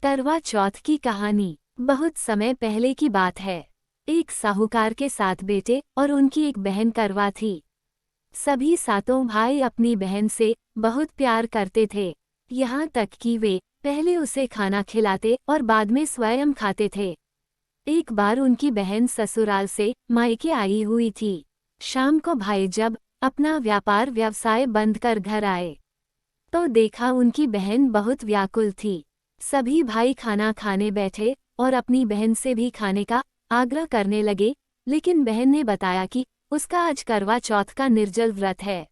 करवा चौथ की कहानी बहुत समय पहले की बात है। एक साहूकार के 7 बेटे और उनकी एक बहन करवा थी। सभी सातों भाई अपनी बहन से बहुत प्यार करते थे, यहाँ तक कि वे पहले उसे खाना खिलाते और बाद में स्वयं खाते थे। एक बार उनकी बहन ससुराल से मायके आई हुई थी। शाम को भाई जब अपना व्यापार व्यवसाय बंद कर घर आए तो देखा उनकी बहन बहुत व्याकुल थी। सभी भाई खाना खाने बैठे और अपनी बहन से भी खाने का आग्रह करने लगे, लेकिन बहन ने बताया कि उसका आज करवा चौथ का निर्जल व्रत है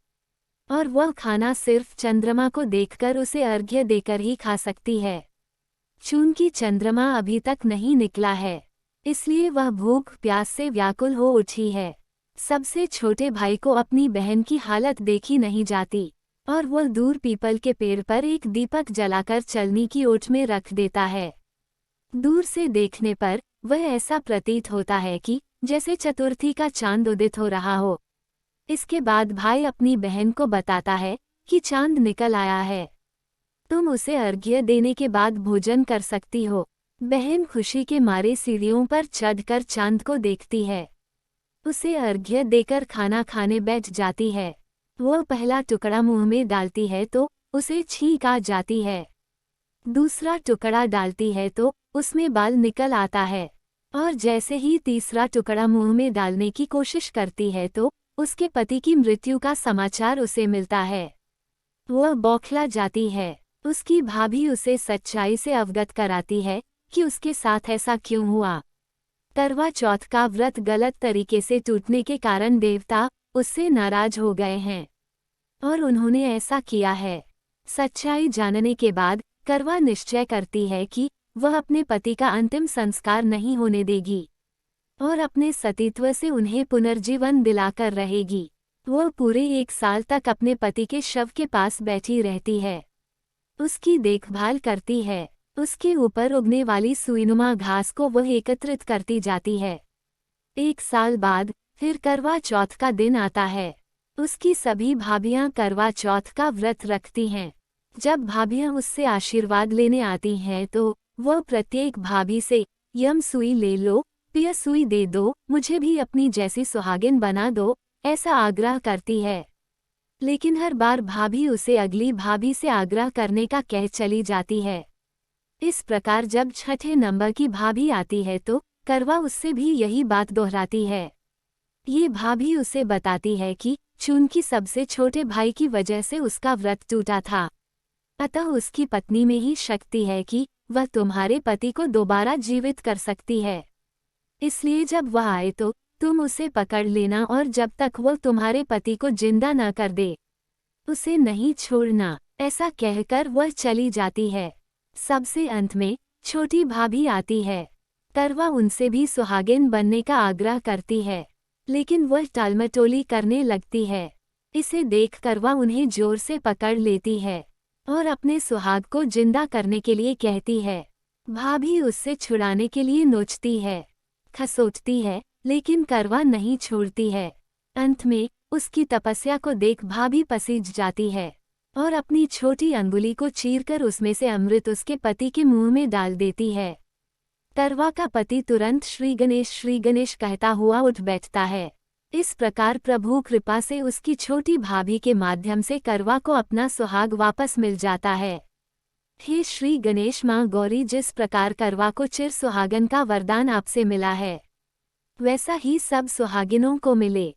और वह खाना सिर्फ चंद्रमा को देखकर उसे अर्घ्य देकर ही खा सकती है। चूंकि चंद्रमा अभी तक नहीं निकला है, इसलिए वह भूख प्यास से व्याकुल हो उठी है। सबसे छोटे भाई को अपनी बहन की हालत देखी नहीं जाती और वह दूर पीपल के पेड़ पर एक दीपक जलाकर चलनी की ओट में रख देता है। दूर से देखने पर वह ऐसा प्रतीत होता है कि जैसे चतुर्थी का चांद उदित हो रहा हो। इसके बाद भाई अपनी बहन को बताता है कि चांद निकल आया है, तुम उसे अर्घ्य देने के बाद भोजन कर सकती हो। बहन खुशी के मारे सीढ़ियों पर चढ़कर चांद को देखती है, उसे अर्घ्य देकर खाना खाने बैठ जाती है। वह पहला टुकड़ा मुंह में डालती है तो उसे छींक आ जाती है, दूसरा टुकड़ा डालती है तो उसमें बाल निकल आता है और जैसे ही तीसरा टुकड़ा मुंह में डालने की कोशिश करती है तो उसके पति की मृत्यु का समाचार उसे मिलता है। वह बौखला जाती है। उसकी भाभी उसे सच्चाई से अवगत कराती है कि उसके साथ ऐसा क्यों हुआ। करवा चौथ का व्रत गलत तरीके से टूटने के कारण देवता उससे नाराज हो गए हैं और उन्होंने ऐसा किया है। सच्चाई जानने के बाद करवा निश्चय करती है कि वह अपने पति का अंतिम संस्कार नहीं होने देगी और अपने सतीत्व से उन्हें पुनर्जीवन दिलाकर रहेगी। वह पूरे 1 साल तक अपने पति के शव के पास बैठी रहती है, उसकी देखभाल करती है। उसके ऊपर उगने वाली सुईनुमा घास को वह एकत्रित करती जाती है। 1 साल बाद फिर करवा चौथ का दिन आता है। उसकी सभी भाभियां करवा चौथ का व्रत रखती हैं। जब भाभियां उससे आशीर्वाद लेने आती हैं तो वह प्रत्येक भाभी से यम सुई ले लो, पिया सुई दे दो, मुझे भी अपनी जैसी सुहागिन बना दो, ऐसा आग्रह करती है। लेकिन हर बार भाभी उसे अगली भाभी से आग्रह करने का कह चली जाती है। इस प्रकार जब छठे नंबर की भाभी आती है तो करवा उससे भी यही बात दोहराती है। ये भाभी उसे बताती है कि चूंकि सबसे छोटे भाई की वजह से उसका व्रत टूटा था, अतः उसकी पत्नी में ही शक्ति है कि वह तुम्हारे पति को दोबारा जीवित कर सकती है। इसलिए जब वह आए तो तुम उसे पकड़ लेना और जब तक वह तुम्हारे पति को जिंदा न कर दे उसे नहीं छोड़ना। ऐसा कहकर वह चली जाती है। सबसे अंत में छोटी भाभी आती है। करवा उनसे भी सुहागिन बनने का आग्रह करती है, लेकिन वह टालमटोली करने लगती है। इसे देख करवा उन्हें जोर से पकड़ लेती है और अपने सुहाग को जिंदा करने के लिए कहती है। भाभी उससे छुड़ाने के लिए नोचती है, खसोटती है, लेकिन करवा नहीं छोड़ती है। अंत में उसकी तपस्या को देख भाभी पसीज जाती है और अपनी छोटी अंगुली को चीरकर उसमें से अमृत उसके पति के मुंह में डाल देती है। करवा का पति तुरंत श्री गणेश कहता हुआ उठ बैठता है। इस प्रकार प्रभु कृपा से उसकी छोटी भाभी के माध्यम से करवा को अपना सुहाग वापस मिल जाता है। हे श्री गणेश माँ गौरी, जिस प्रकार करवा को चिर सुहागन का वरदान आपसे मिला है, वैसा ही सब सुहागिनों को मिले।